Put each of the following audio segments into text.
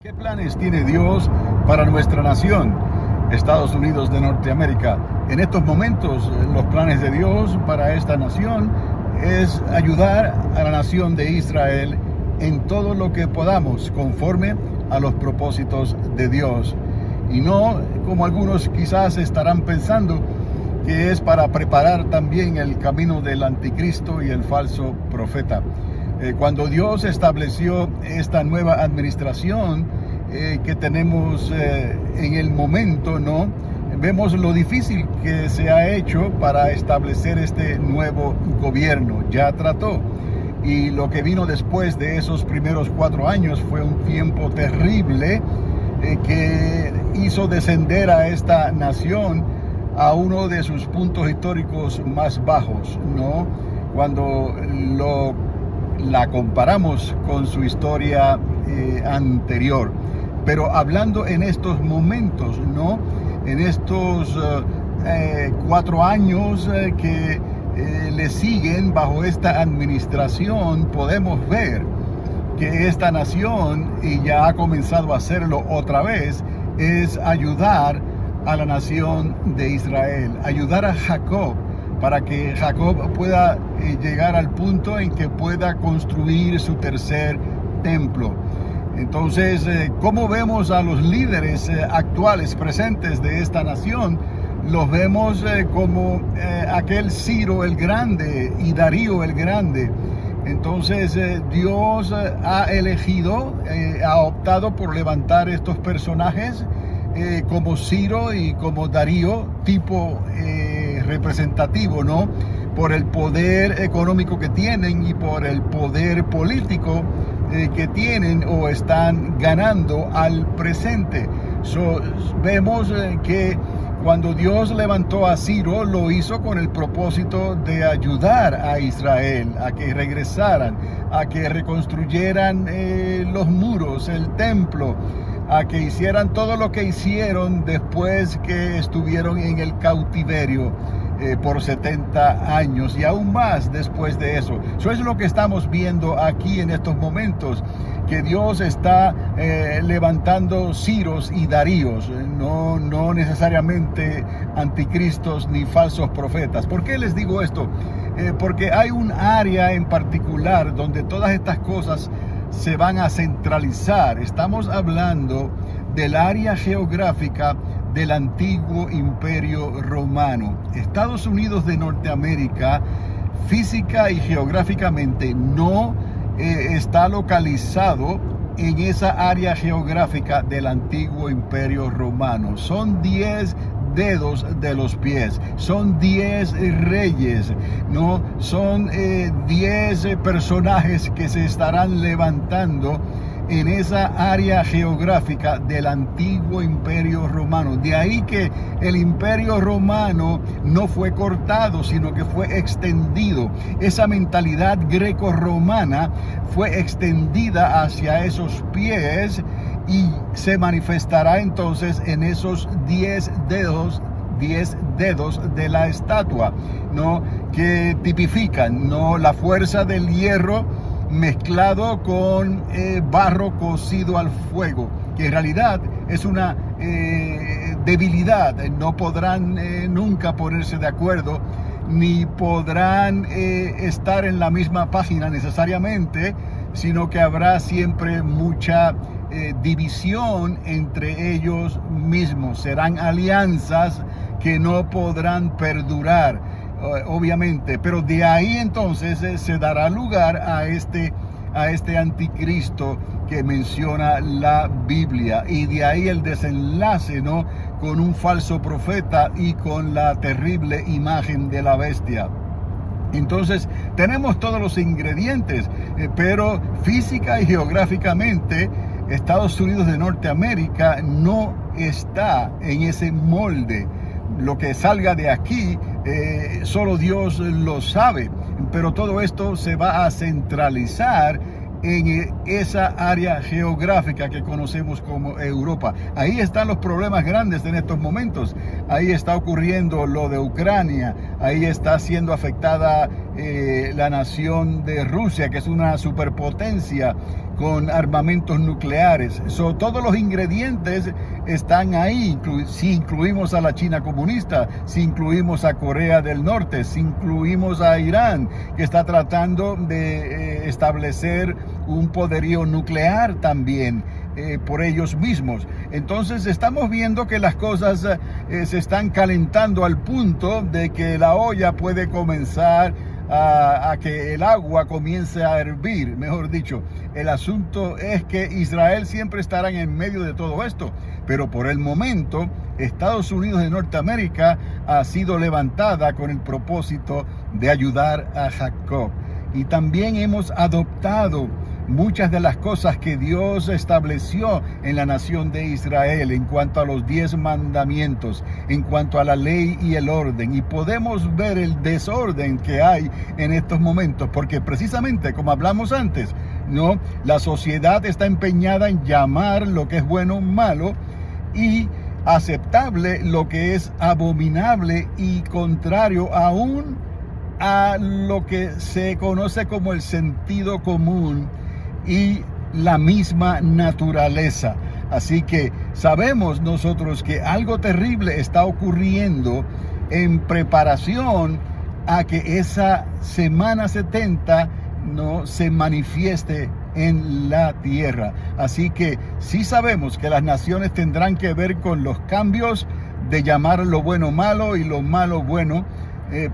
¿Qué planes tiene Dios para nuestra nación, Estados Unidos de Norteamérica? En estos momentos, los planes de Dios para esta nación es ayudar a la nación de Israel en todo lo que podamos, conforme a los propósitos de Dios. Y no como algunos quizás estarán pensando, que es para preparar también el camino del anticristo y el falso profeta. Cuando Dios estableció esta nueva administración que tenemos en el momento, ¿no? Vemos lo difícil que se ha hecho para establecer este nuevo gobierno. Ya trató. Y lo que vino después de esos primeros 4 años fue un tiempo terrible que hizo descender a esta nación a uno de sus puntos históricos más bajos, ¿no? Cuando la comparamos con su historia anterior. Pero hablando en estos momentos, ¿no? En estos 4 años que le siguen bajo esta administración, podemos ver que esta nación, y ya ha comenzado a hacerlo otra vez, es ayudar a la nación de Israel, ayudar a Jacob, para que Jacob pueda llegar al punto en que pueda construir su tercer templo. Entonces, ¿cómo vemos a los líderes actuales presentes de esta nación? Los vemos como aquel Ciro el Grande y Darío el Grande. Entonces, Dios ha elegido, ha optado por levantar estos personajes como Ciro y como Darío, tipo representativo, ¿no? Por el poder económico que tienen y por el poder político que tienen o están ganando al presente. Vemos que cuando Dios levantó a Ciro, lo hizo con el propósito de ayudar a Israel a que regresaran, a que reconstruyeran los muros, el templo, a que hicieran todo lo que hicieron después que estuvieron en el cautiverio por 70 años y aún más después de eso. Eso es lo que estamos viendo aquí en estos momentos, que Dios está levantando Ciros y Daríos, no necesariamente anticristos ni falsos profetas. ¿Por qué les digo esto? Porque hay un área en particular donde todas estas cosas se van a centralizar. Estamos hablando del área geográfica del antiguo imperio romano. Estados Unidos de Norteamérica, física y geográficamente, no está localizado en esa área geográfica del antiguo imperio romano. Son 10 dedos de los pies, son 10 reyes, no son 10 personajes que se estarán levantando en esa área geográfica del antiguo imperio romano. De ahí que el imperio romano no fue cortado, sino que fue extendido. Esa mentalidad greco-romana fue extendida hacia esos pies y se manifestará entonces en esos 10 dedos de la estatua, ¿no? Que tipifican, ¿no? La fuerza del hierro mezclado con barro cocido al fuego, que en realidad es una debilidad. No podrán nunca ponerse de acuerdo, ni podrán estar en la misma página necesariamente, sino que habrá siempre mucha división entre ellos mismos. Serán alianzas que no podrán perdurar, obviamente, pero de ahí entonces se dará lugar a este anticristo que menciona la Biblia, y de ahí el desenlace, ¿no? Con un falso profeta y con la terrible imagen de la bestia. Entonces tenemos todos los ingredientes, pero física y geográficamente Estados Unidos de Norteamérica no está en ese molde. Lo que salga de aquí, solo Dios lo sabe, pero todo esto se va a centralizar en esa área geográfica que conocemos como Europa. Ahí están los problemas grandes en estos momentos. Ahí está ocurriendo lo de Ucrania, ahí está siendo afectada la nación de Rusia, que es una superpotencia con armamentos nucleares. Todos los ingredientes están ahí, si incluimos a la China comunista, si incluimos a Corea del Norte, si incluimos a Irán, que está tratando de establecer un poderío nuclear también por ellos mismos. Entonces estamos viendo que las cosas se están calentando al punto de que la olla puede comenzar a que el agua comience a hervir, mejor dicho. El asunto es que Israel siempre estará en medio de todo esto, pero por el momento Estados Unidos de Norteamérica ha sido levantada con el propósito de ayudar a Jacob. Y también hemos adoptado muchas de las cosas que Dios estableció en la nación de Israel en cuanto a los 10 mandamientos, en cuanto a la ley y el orden. Y podemos ver el desorden que hay en estos momentos, porque precisamente como hablamos antes, ¿no? La sociedad está empeñada en llamar lo que es bueno malo y aceptable lo que es abominable y contrario aún a lo que se conoce como el sentido común y la misma naturaleza. Así que sabemos nosotros que algo terrible está ocurriendo en preparación a que esa semana 70 no se manifieste en la tierra. Así que sí sabemos que las naciones tendrán que ver con los cambios de llamar lo bueno malo y lo malo bueno.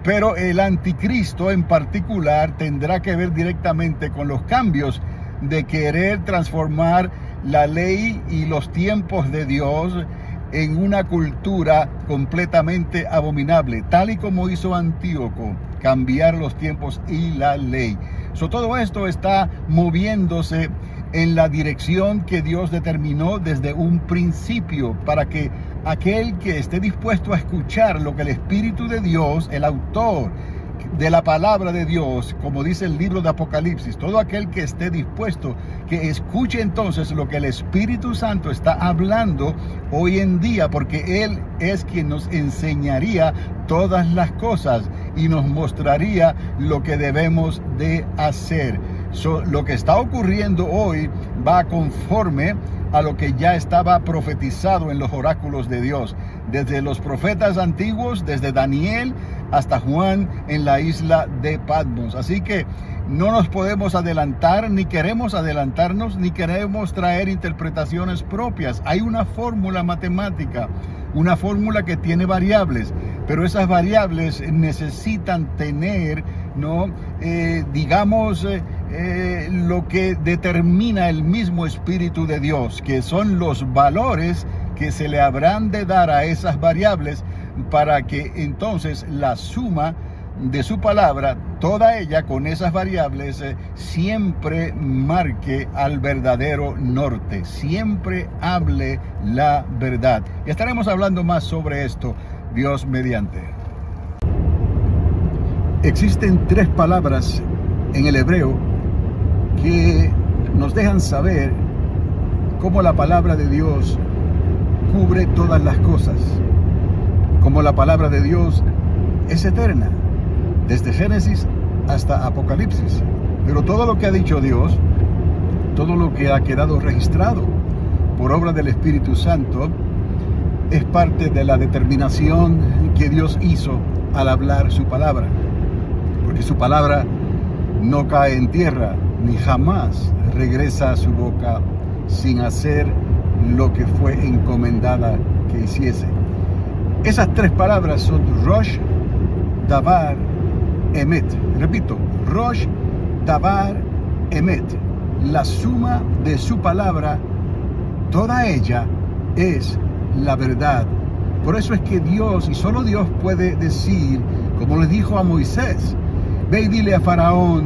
Pero el anticristo en particular tendrá que ver directamente con los cambios de querer transformar la ley y los tiempos de Dios en una cultura completamente abominable, tal y como hizo Antíoco, cambiar los tiempos y la ley. Todo esto está moviéndose en la dirección que Dios determinó desde un principio, para que aquel que esté dispuesto a escuchar lo que el Espíritu de Dios, el autor de la palabra de Dios, como dice el libro de Apocalipsis, todo aquel que esté dispuesto, que escuche entonces lo que el Espíritu Santo está hablando hoy en día, porque Él es quien nos enseñaría todas las cosas y nos mostraría lo que debemos de hacer. Lo que está ocurriendo hoy va conforme a lo que ya estaba profetizado en los oráculos de Dios, desde los profetas antiguos, desde Daniel hasta Juan en la isla de Patmos. Así que no nos podemos adelantar, ni queremos adelantarnos, ni queremos traer interpretaciones propias. Hay una fórmula matemática, una fórmula que tiene variables, pero esas variables necesitan tener, ¿no? Lo que determina el mismo Espíritu de Dios, que son los valores que se le habrán de dar a esas variables, para que entonces la suma de su palabra, toda ella con esas variables, siempre marque al verdadero norte, siempre hable la verdad. Y estaremos hablando más sobre esto, Dios mediante. Existen 3 palabras en el hebreo que nos dejan saber cómo la palabra de Dios cubre todas las cosas, cómo la palabra de Dios es eterna, desde Génesis hasta Apocalipsis. Pero todo lo que ha dicho Dios, todo lo que ha quedado registrado por obra del Espíritu Santo, es parte de la determinación que Dios hizo al hablar su palabra, porque su palabra no cae en tierra, ni jamás regresa a su boca sin hacer lo que fue encomendada que hiciese. Esas 3 palabras son Rosh, Davar, Emet. Repito, Rosh, Davar, Emet. La suma de su palabra, toda ella es la verdad. Por eso es que Dios, y solo Dios, puede decir, como le dijo a Moisés: ve y dile a Faraón,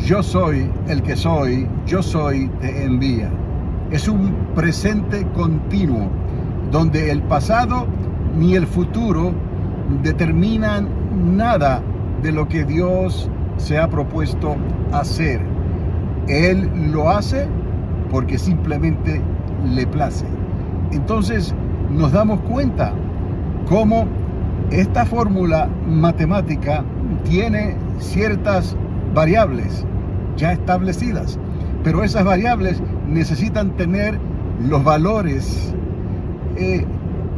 yo soy el que soy, yo soy, te envía. Es un presente continuo, donde el pasado ni el futuro determinan nada de lo que Dios se ha propuesto hacer. Él lo hace porque simplemente le place. Entonces nos damos cuenta cómo esta fórmula matemática tiene ciertas variables ya establecidas, pero esas variables necesitan tener los valores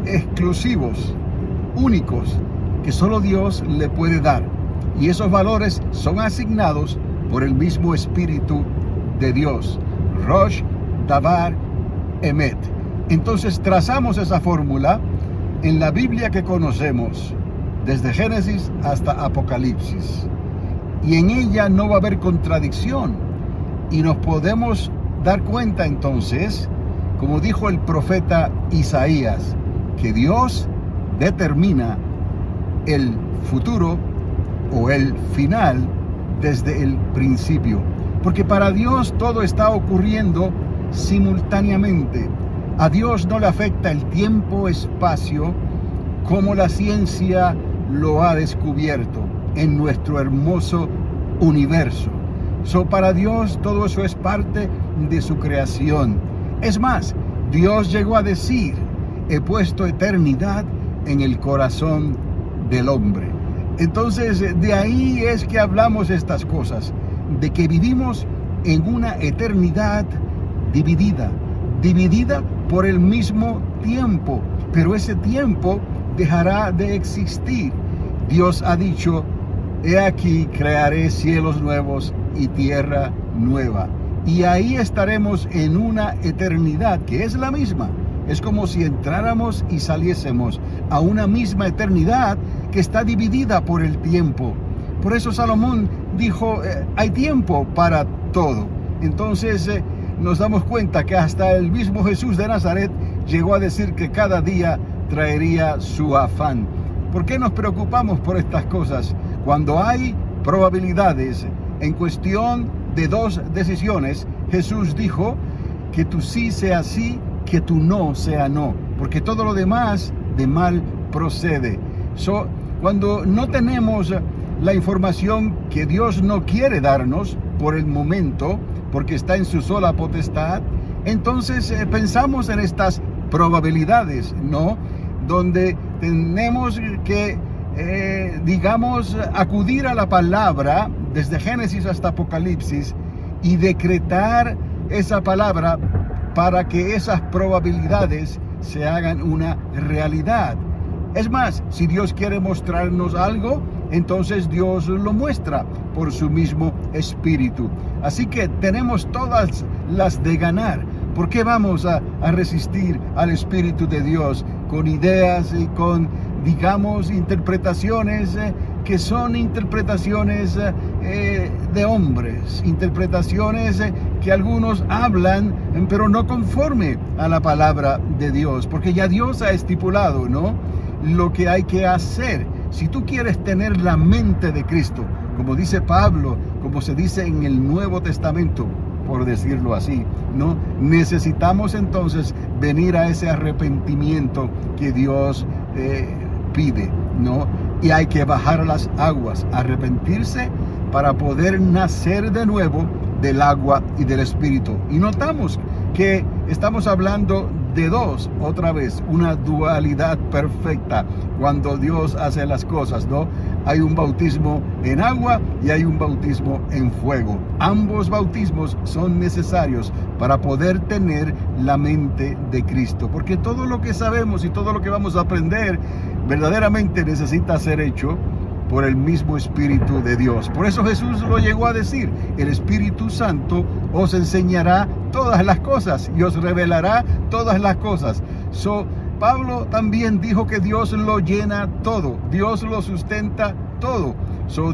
exclusivos, únicos, que solo Dios le puede dar. Y esos valores son asignados por el mismo Espíritu de Dios. Rosh, Davar, Emet. Entonces trazamos esa fórmula en la Biblia que conocemos, desde Génesis hasta Apocalipsis. Y en ella no va a haber contradicción. Y nos podemos dar cuenta entonces, como dijo el profeta Isaías, que Dios determina el futuro o el final desde el principio. Porque para Dios todo está ocurriendo simultáneamente. A Dios no le afecta el tiempo-espacio como la ciencia lo ha descubierto en nuestro hermoso universo. Para Dios todo eso es parte de su creación. Es más, Dios llegó a decir: he puesto eternidad en el corazón del hombre. Entonces, de ahí es que hablamos estas cosas, de que vivimos en una eternidad dividida por el mismo tiempo, pero ese tiempo dejará de existir. Dios ha dicho: he aquí crearé cielos nuevos y tierra nueva. Y ahí estaremos en una eternidad que es la misma. Es como si entráramos y saliésemos a una misma eternidad que está dividida por el tiempo. Por eso Salomón dijo: hay tiempo para todo. Entonces nos damos cuenta que hasta el mismo Jesús de Nazaret llegó a decir que cada día traería su afán. ¿Por qué nos preocupamos por estas cosas cuando hay probabilidades en cuestión de dos decisiones? Jesús dijo que tu sí sea sí, que tu no sea no, porque todo lo demás de mal procede. Cuando no tenemos la información que Dios no quiere darnos por el momento, porque está en su sola potestad, entonces pensamos en estas probabilidades, ¿no? Donde tenemos que, acudir a la palabra desde Génesis hasta Apocalipsis y decretar esa palabra para que esas probabilidades se hagan una realidad. Es más, si Dios quiere mostrarnos algo, entonces Dios lo muestra por su mismo Espíritu. Así que tenemos todas las de ganar. ¿Por qué vamos a resistir al Espíritu de Dios con ideas y con, interpretaciones que son interpretaciones de hombres, interpretaciones que algunos hablan, pero no conforme a la palabra de Dios? Porque ya Dios ha estipulado, ¿no?, lo que hay que hacer. Si tú quieres tener la mente de Cristo, como dice Pablo, como se dice en el Nuevo Testamento, por decirlo así, ¿no?, necesitamos entonces venir a ese arrepentimiento que Dios pide, ¿no? Y hay que bajar las aguas, arrepentirse para poder nacer de nuevo del agua y del Espíritu. Y notamos que estamos hablando de dos, otra vez, una dualidad perfecta cuando Dios hace las cosas, ¿no? Hay un bautismo en agua y hay un bautismo en fuego. Ambos bautismos son necesarios para poder tener la mente de Cristo, porque todo lo que sabemos y todo lo que vamos a aprender verdaderamente necesita ser hecho por el mismo Espíritu de Dios. Por eso Jesús lo llegó a decir: el Espíritu Santo os enseñará todas las cosas y os revelará todas las cosas. Pablo también dijo que Dios lo llena todo, Dios lo sustenta todo.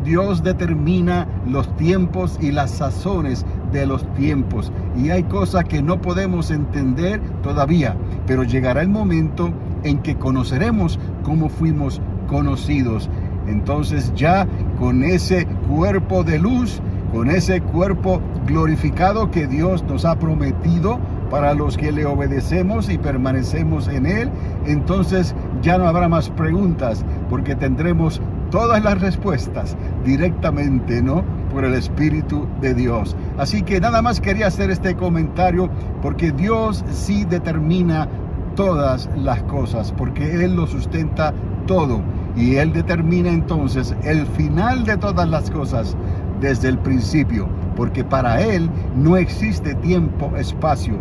Dios determina los tiempos y las sazones de los tiempos. Y hay cosas que no podemos entender todavía, pero llegará el momento en que conoceremos cómo fuimos conocidos. Entonces ya con ese cuerpo de luz, con ese cuerpo glorificado que Dios nos ha prometido para los que le obedecemos y permanecemos en Él, entonces ya no habrá más preguntas, porque tendremos todas las respuestas directamente, ¿no?, por el Espíritu de Dios. Así que nada más quería hacer este comentario, porque Dios sí determina todas las cosas, porque Él lo sustenta todo, y Él determina entonces el final de todas las cosas desde el principio. porque para Él no existe tiempo, espacio.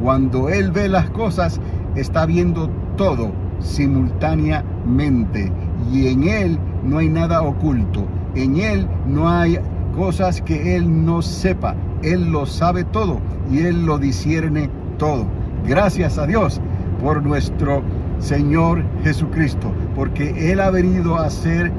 Cuando Él ve las cosas, está viendo todo simultáneamente, y en Él no hay nada oculto, en Él no hay cosas que Él no sepa. Él lo sabe todo y Él lo discierne todo. Gracias a Dios por nuestro Señor Jesucristo, porque Él ha venido a hacer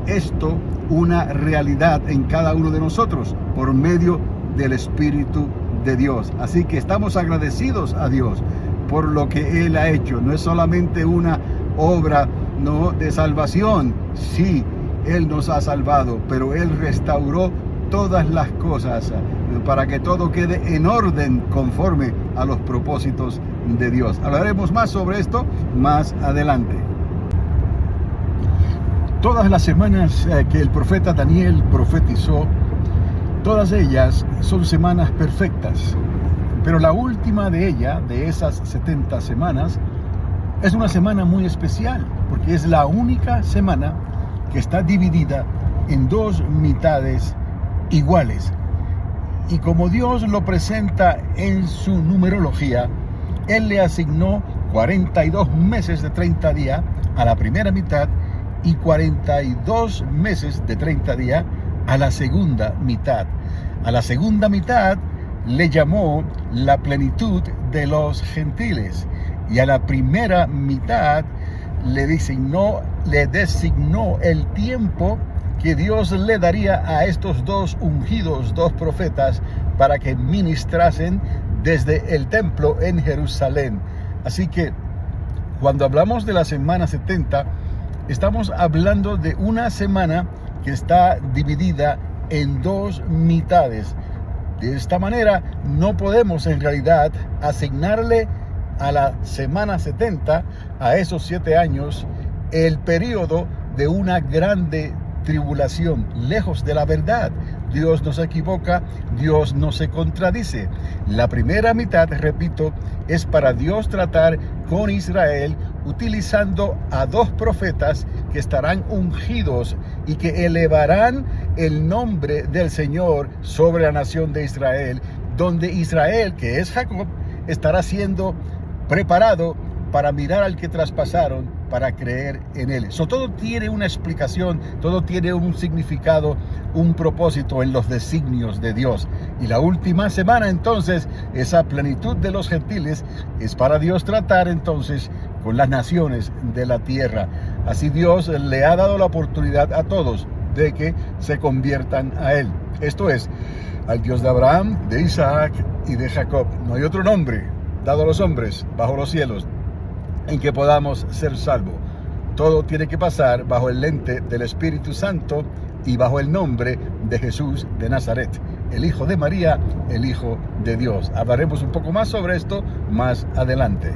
esto una realidad en cada uno de nosotros por medio del Espíritu de Dios. Así que estamos agradecidos a Dios por lo que Él ha hecho. No es solamente una obra, no, de salvación. Sí, Él nos ha salvado, pero Él restauró todas las cosas para que todo quede en orden conforme a los propósitos de Dios. Hablaremos más sobre esto más adelante. Todas las semanas que el profeta Daniel profetizó, todas ellas son semanas perfectas, pero la última de esas 70 semanas, es una semana muy especial, porque es la única semana que está dividida en dos mitades iguales. Y como Dios lo presenta en su numerología, Él le asignó 42 meses de 30 días a la primera mitad y 42 meses de 30 días a la segunda mitad. A la segunda mitad le llamó la plenitud de los gentiles, y a la primera mitad le designó el tiempo que Dios le daría a estos dos ungidos, dos profetas, para que ministrasen desde el templo en Jerusalén. Así que cuando hablamos de la semana 70, estamos hablando de una semana que está dividida en dos mitades. De esta manera no podemos en realidad asignarle a la semana 70, a esos 7 años, el periodo de una grande tribulación, lejos de la verdad. Dios no se equivoca, Dios no se contradice. La primera mitad, repito, es para Dios tratar con Israel utilizando a dos profetas que estarán ungidos y que elevarán el nombre del Señor sobre la nación de Israel, donde Israel, que es Jacob, estará siendo preparado para mirar al que traspasaron, para creer en Él. Todo tiene una explicación, todo tiene un significado, un propósito en los designios de Dios. Y la última semana, entonces, esa plenitud de los gentiles, es para Dios tratar entonces con las naciones de la tierra. Así Dios le ha dado la oportunidad a todos de que se conviertan a Él. Esto es, al Dios de Abraham, de Isaac y de Jacob. No hay otro nombre dado a los hombres bajo los cielos en que podamos ser salvos. Todo tiene que pasar bajo el lente del Espíritu Santo y bajo el nombre de Jesús de Nazaret, el Hijo de María, el Hijo de Dios. Hablaremos un poco más sobre esto más adelante.